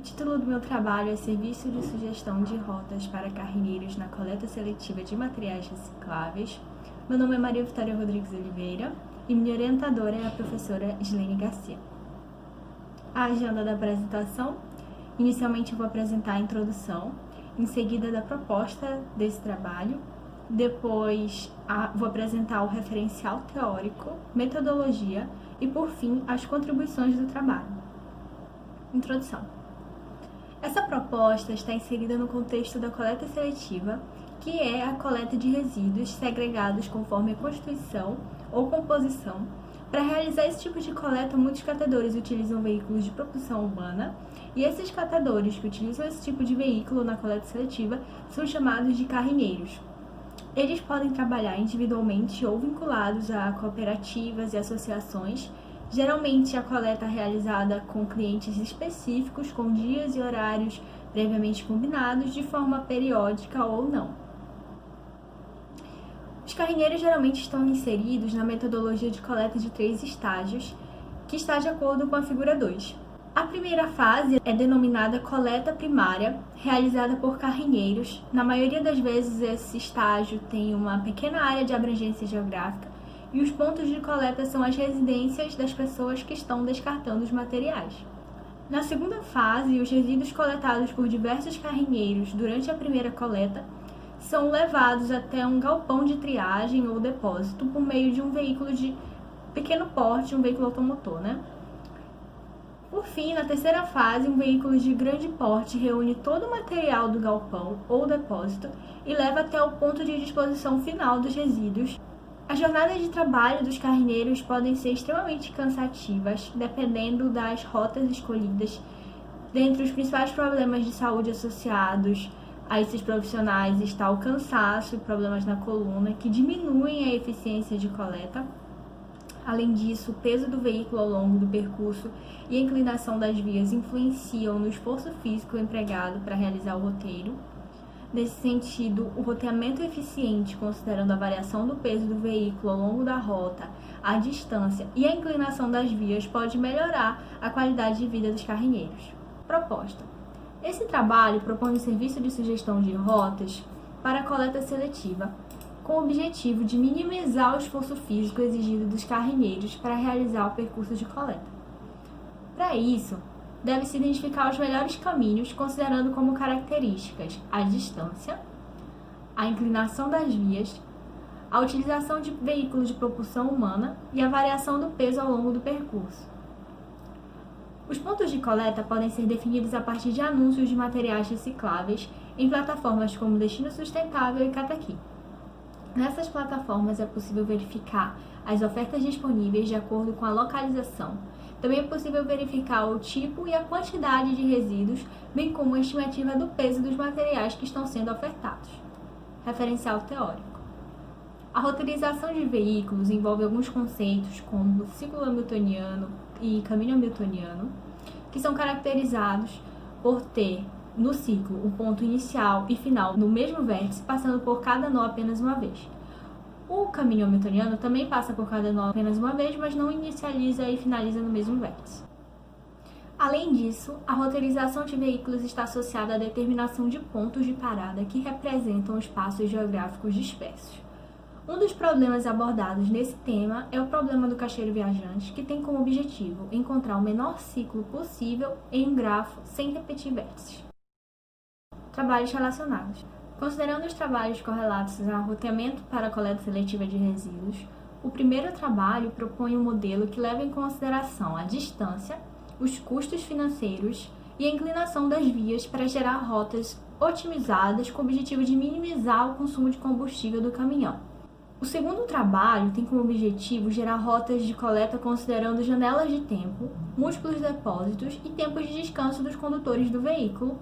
O título do meu trabalho é Serviço de Sugestão de Rotas para Carrinheiros na Coleta Seletiva de Materiais Recicláveis. Meu nome é Maria Vitória Rodrigues Oliveira e minha orientadora é a professora Islene Garcia. A agenda da apresentação: inicialmente eu vou apresentar a introdução, em seguida da proposta desse trabalho, depois vou apresentar o referencial teórico, metodologia e, por fim, as contribuições do trabalho. Introdução. Essa proposta está inserida no contexto da coleta seletiva, que é a coleta de resíduos segregados conforme a constituição ou composição. Para realizar esse tipo de coleta, muitos catadores utilizam veículos de propulsão humana, e esses catadores que utilizam esse tipo de veículo na coleta seletiva são chamados de carrinheiros. Eles podem trabalhar individualmente ou vinculados a cooperativas e associações. Geralmente, a coleta é realizada com clientes específicos, com dias e horários previamente combinados, de forma periódica ou não. Os carrinheiros geralmente estão inseridos na metodologia de coleta de 3 estágios, que está de acordo com a figura 2. A primeira fase é denominada coleta primária, realizada por carrinheiros. Na maioria das vezes, esse estágio tem uma pequena área de abrangência geográfica, e os pontos de coleta são as residências das pessoas que estão descartando os materiais. Na segunda fase, os resíduos coletados por diversos carrinheiros durante a primeira coleta são levados até um galpão de triagem ou depósito por meio de um veículo de pequeno porte, um veículo automotor, Por fim, na terceira fase, um veículo de grande porte reúne todo o material do galpão ou depósito e leva até o ponto de disposição final dos resíduos. As jornadas de trabalho dos carrineiros podem ser extremamente cansativas, dependendo das rotas escolhidas. Dentre os principais problemas de saúde associados a esses profissionais está o cansaço e problemas na coluna, que diminuem a eficiência de coleta. Além disso, o peso do veículo ao longo do percurso e a inclinação das vias influenciam no esforço físico empregado para realizar o roteiro. Nesse sentido, o roteamento eficiente, considerando a variação do peso do veículo ao longo da rota, a distância e a inclinação das vias, pode melhorar a qualidade de vida dos carrinheiros. Proposta: esse trabalho propõe um serviço de sugestão de rotas para a coleta seletiva, com o objetivo de minimizar o esforço físico exigido dos carrineiros para realizar o percurso de coleta. Para isso, deve-se identificar os melhores caminhos, considerando como características a distância, a inclinação das vias, a utilização de veículos de propulsão humana e a variação do peso ao longo do percurso. Os pontos de coleta podem ser definidos a partir de anúncios de materiais recicláveis em plataformas como Destino Sustentável e Cataqui. Nessas plataformas é possível verificar as ofertas disponíveis de acordo com a localização. Também é possível verificar o tipo e a quantidade de resíduos, bem como a estimativa do peso dos materiais que estão sendo ofertados. Referencial teórico. A roteirização de veículos envolve alguns conceitos como ciclo hamiltoniano e caminho hamiltoniano, que são caracterizados por ter no ciclo o ponto inicial e final no mesmo vértice, passando por cada nó apenas uma vez. O caminho hamiltoniano também passa por cada nó apenas uma vez, mas não inicializa e finaliza no mesmo vértice. Além disso, a roteirização de veículos está associada à determinação de pontos de parada que representam espaços geográficos dispersos. Um dos problemas abordados nesse tema é o problema do caixeiro viajante, que tem como objetivo encontrar o menor ciclo possível em um grafo sem repetir vértices. Trabalhos relacionados. Considerando os trabalhos correlatos ao roteamento para a coleta seletiva de resíduos, o primeiro trabalho propõe um modelo que leva em consideração a distância, os custos financeiros e a inclinação das vias para gerar rotas otimizadas com o objetivo de minimizar o consumo de combustível do caminhão. O segundo trabalho tem como objetivo gerar rotas de coleta considerando janelas de tempo, múltiplos depósitos e tempos de descanso dos condutores do veículo.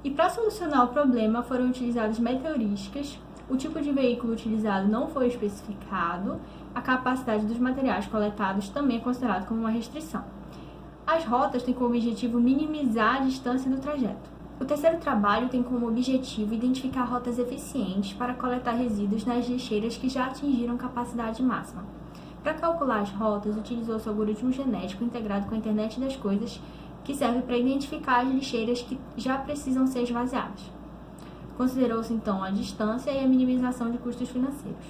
E para solucionar o problema foram utilizadas meteorísticas, o tipo de veículo utilizado não foi especificado, a capacidade dos materiais coletados também é considerado como uma restrição. As rotas têm como objetivo minimizar a distância do trajeto. O terceiro trabalho tem como objetivo identificar rotas eficientes para coletar resíduos nas lixeiras que já atingiram capacidade máxima. Para calcular as rotas, utilizou-se o algoritmo genético integrado com a internet das coisas que serve para identificar as lixeiras que já precisam ser esvaziadas. Considerou-se, então, a distância e a minimização de custos financeiros.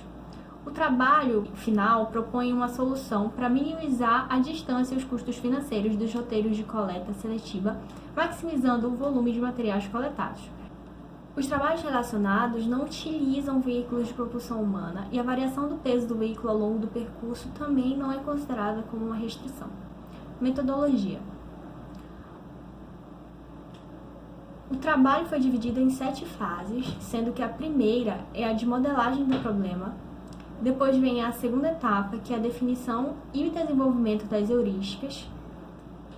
O trabalho final propõe uma solução para minimizar a distância e os custos financeiros dos roteiros de coleta seletiva, maximizando o volume de materiais coletados. Os trabalhos relacionados não utilizam veículos de propulsão humana e a variação do peso do veículo ao longo do percurso também não é considerada como uma restrição. Metodologia. O trabalho foi dividido em 7 fases, sendo que a primeira é a de modelagem do problema, depois vem a segunda etapa, que é a definição e o desenvolvimento das heurísticas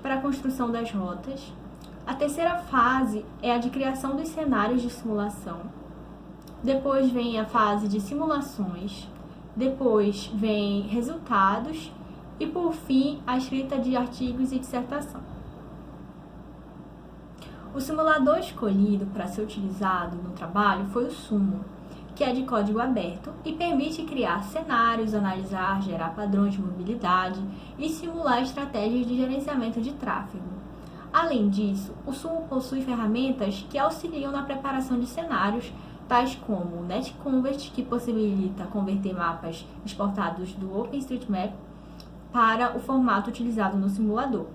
para a construção das rotas. A terceira fase é a de criação dos cenários de simulação. Depois vem a fase de simulações. Depois vem resultados. E, por fim, a escrita de artigos e dissertação. O simulador escolhido para ser utilizado no trabalho foi o Sumo, que é de código aberto e permite criar cenários, analisar, gerar padrões de mobilidade e simular estratégias de gerenciamento de tráfego. Além disso, o Sumo possui ferramentas que auxiliam na preparação de cenários, tais como o NetConvert, que possibilita converter mapas exportados do OpenStreetMap para o formato utilizado no simulador.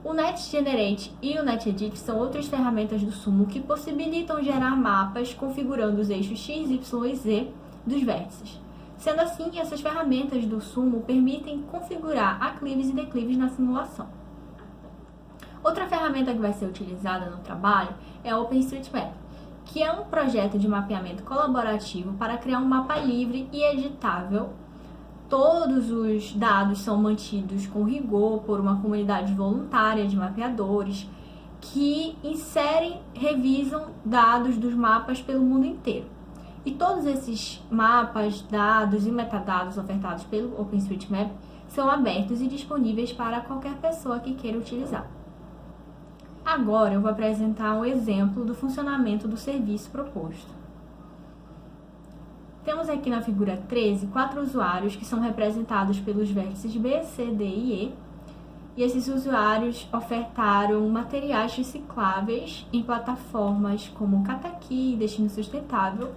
O NetGenerate e o NetEdit são outras ferramentas do Sumo que possibilitam gerar mapas configurando os eixos X, Y e Z dos vértices. Sendo assim, essas ferramentas do Sumo permitem configurar aclives e declives na simulação. Outra ferramenta que vai ser utilizada no trabalho é o OpenStreetMap, que é um projeto de mapeamento colaborativo para criar um mapa livre e editável. Todos os dados são mantidos com rigor por uma comunidade voluntária de mapeadores que inserem, revisam dados dos mapas pelo mundo inteiro. E todos esses mapas, dados e metadados ofertados pelo OpenStreetMap são abertos e disponíveis para qualquer pessoa que queira utilizar. Agora eu vou apresentar um exemplo do funcionamento do serviço proposto. Temos aqui na figura 13 4 usuários que são representados pelos vértices B, C, D e E. E esses usuários ofertaram materiais recicláveis em plataformas como Cataqui e Destino Sustentável.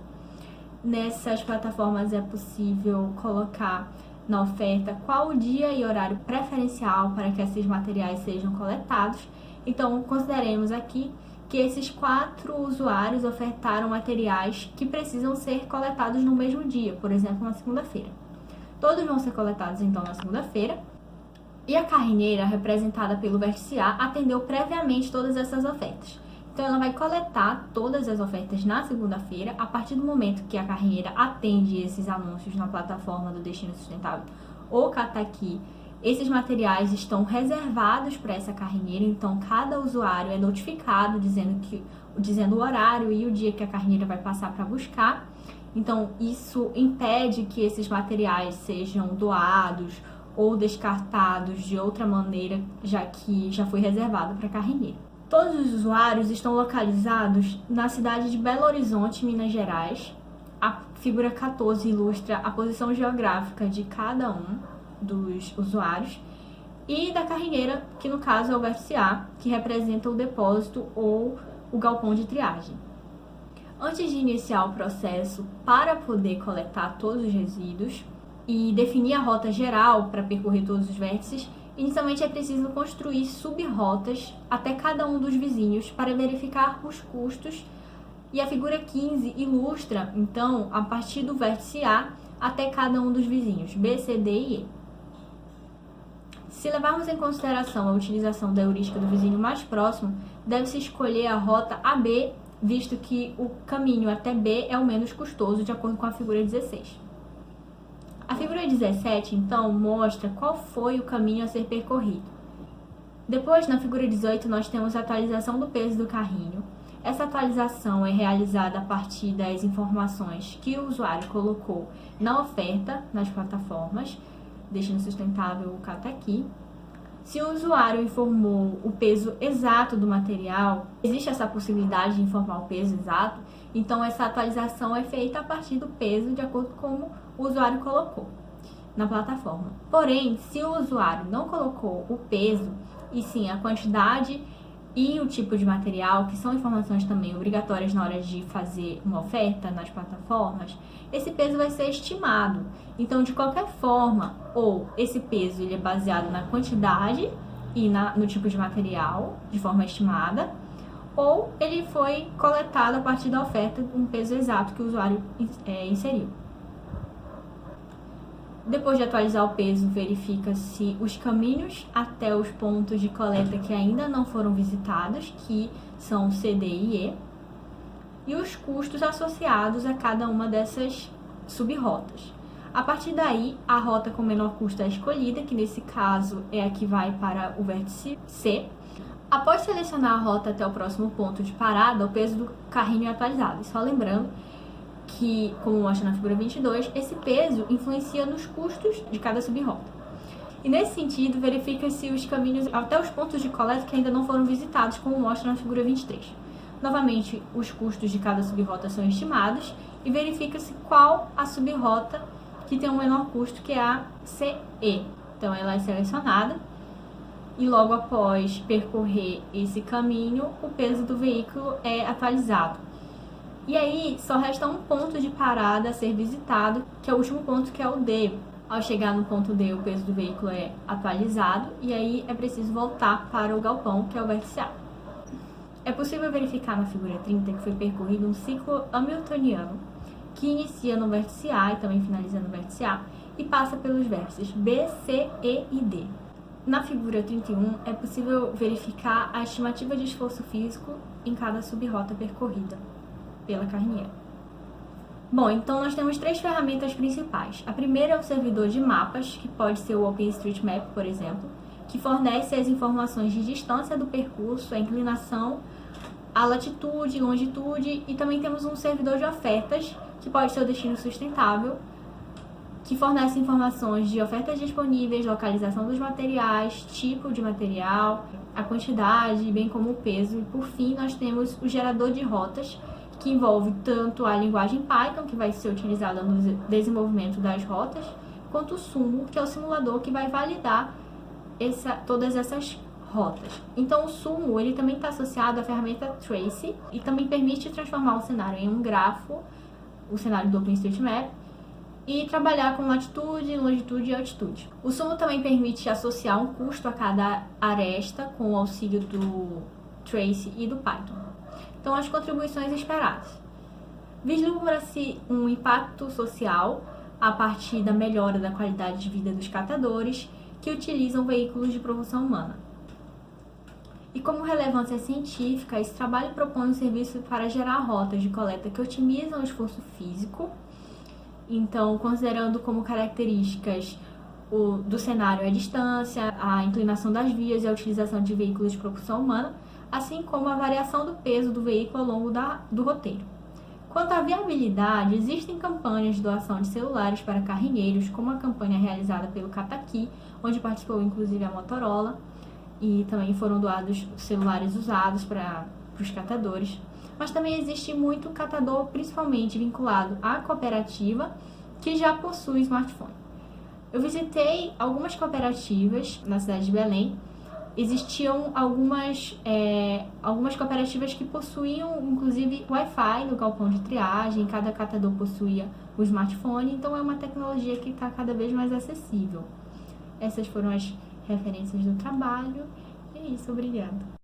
Nessas plataformas é possível colocar na oferta qual o dia e horário preferencial para que esses materiais sejam coletados. Então, consideremos aqui que esses 4 usuários ofertaram materiais que precisam ser coletados no mesmo dia, por exemplo, na segunda-feira. Todos vão ser coletados, então, na segunda-feira. E a carrinheira, representada pelo vértice A, atendeu previamente todas essas ofertas. Então, ela vai coletar todas as ofertas na segunda-feira. A partir do momento que a carrinheira atende esses anúncios na plataforma do Destino Sustentável ou Cataqui, esses materiais estão reservados para essa carrinheira, então cada usuário é notificado dizendo o horário e o dia que a carrinheira vai passar para buscar. Então, isso impede que esses materiais sejam doados ou descartados de outra maneira, já que já foi reservado para a carrinheira. Todos os usuários estão localizados na cidade de Belo Horizonte, Minas Gerais. A figura 14 ilustra a posição geográfica de cada um dos usuários e da carrinheira, que no caso é o vértice A, que representa o depósito ou o galpão de triagem. Antes de iniciar o processo para poder coletar todos os resíduos e definir a rota geral para percorrer todos os vértices, inicialmente é preciso construir sub-rotas até cada um dos vizinhos para verificar os custos, e a figura 15 ilustra, então, a partir do vértice A até cada um dos vizinhos, B, C, D e E. Se levarmos em consideração a utilização da heurística do vizinho mais próximo, deve-se escolher a rota AB, visto que o caminho até B é o menos custoso, de acordo com a figura 16. A figura 17, então, mostra qual foi o caminho a ser percorrido. Depois, na figura 18, nós temos a atualização do peso do carrinho. Essa atualização é realizada a partir das informações que o usuário colocou na oferta, nas plataformas Destino Sustentável ou Cataqui. Se o usuário informou o peso exato do material, existe essa possibilidade de informar o peso exato, então essa atualização é feita a partir do peso de acordo com como o usuário colocou na plataforma. Porém, se o usuário não colocou o peso, e sim a quantidade e o tipo de material, que são informações também obrigatórias na hora de fazer uma oferta nas plataformas, esse peso vai ser estimado. Então, de qualquer forma, ou esse peso ele é baseado na quantidade e no tipo de material, de forma estimada, ou ele foi coletado a partir da oferta, um peso exato que o usuário inseriu. Depois de atualizar o peso, verifica-se os caminhos até os pontos de coleta que ainda não foram visitados, que são C, D e E os custos associados a cada uma dessas sub-rotas. A partir daí, a rota com menor custo é escolhida, que nesse caso é a que vai para o vértice C. Após selecionar a rota até o próximo ponto de parada, o peso do carrinho é atualizado. E só lembrando que, como mostra na figura 22, esse peso influencia nos custos de cada sub-rota. E nesse sentido, verifica-se os caminhos até os pontos de coleta que ainda não foram visitados, como mostra na figura 23. Novamente, os custos de cada sub-rota são estimados e verifica-se qual a sub-rota que tem o menor custo, que é a CE. Então, ela é selecionada e logo após percorrer esse caminho, o peso do veículo é atualizado. E aí, só resta um ponto de parada a ser visitado, que é o último ponto, que é o D. Ao chegar no ponto D, o peso do veículo é atualizado e aí é preciso voltar para o galpão, que é o vértice A. É possível verificar na figura 30 que foi percorrido um ciclo hamiltoniano, que inicia no vértice A e também finaliza no vértice A, e passa pelos vértices B, C, E e D. Na figura 31, é possível verificar a estimativa de esforço físico em cada sub-rota percorrida pela carrinheira. Bom, então nós temos 3 ferramentas principais. A primeira é o servidor de mapas, que pode ser o OpenStreetMap, por exemplo, que fornece as informações de distância do percurso, a inclinação, a latitude, longitude, e também temos um servidor de ofertas, que pode ser o destino sustentável, que fornece informações de ofertas disponíveis, localização dos materiais, tipo de material, a quantidade, bem como o peso. E por fim, nós temos o gerador de rotas, que envolve tanto a linguagem Python, que vai ser utilizada no desenvolvimento das rotas, quanto o Sumo, que é o simulador que vai validar todas essas rotas. Então, o Sumo ele também está associado à ferramenta Tracee e também permite transformar o cenário em um grafo, o cenário do OpenStreetMap, e trabalhar com latitude, longitude e altitude. O Sumo também permite associar um custo a cada aresta com o auxílio do Tracee e do Python. Então, as contribuições esperadas. Vislumbra-se um impacto social a partir da melhora da qualidade de vida dos catadores que utilizam veículos de propulsão humana. E como relevância científica, esse trabalho propõe um serviço para gerar rotas de coleta que otimizam o esforço físico. Então, considerando como características do cenário a distância, a inclinação das vias e a utilização de veículos de propulsão humana, assim como a variação do peso do veículo ao longo do roteiro. Quanto à viabilidade, existem campanhas de doação de celulares para carrinheiros, como a campanha realizada pelo Kataki, onde participou inclusive a Motorola, e também foram doados celulares usados para os catadores. Mas também existe muito catador, principalmente vinculado à cooperativa, que já possui smartphone. Eu visitei algumas cooperativas na cidade de Belém. Existiam algumas cooperativas que possuíam, inclusive, Wi-Fi no galpão de triagem, cada catador possuía o smartphone, então é uma tecnologia que está cada vez mais acessível. Essas foram as referências do trabalho, e é isso, obrigada.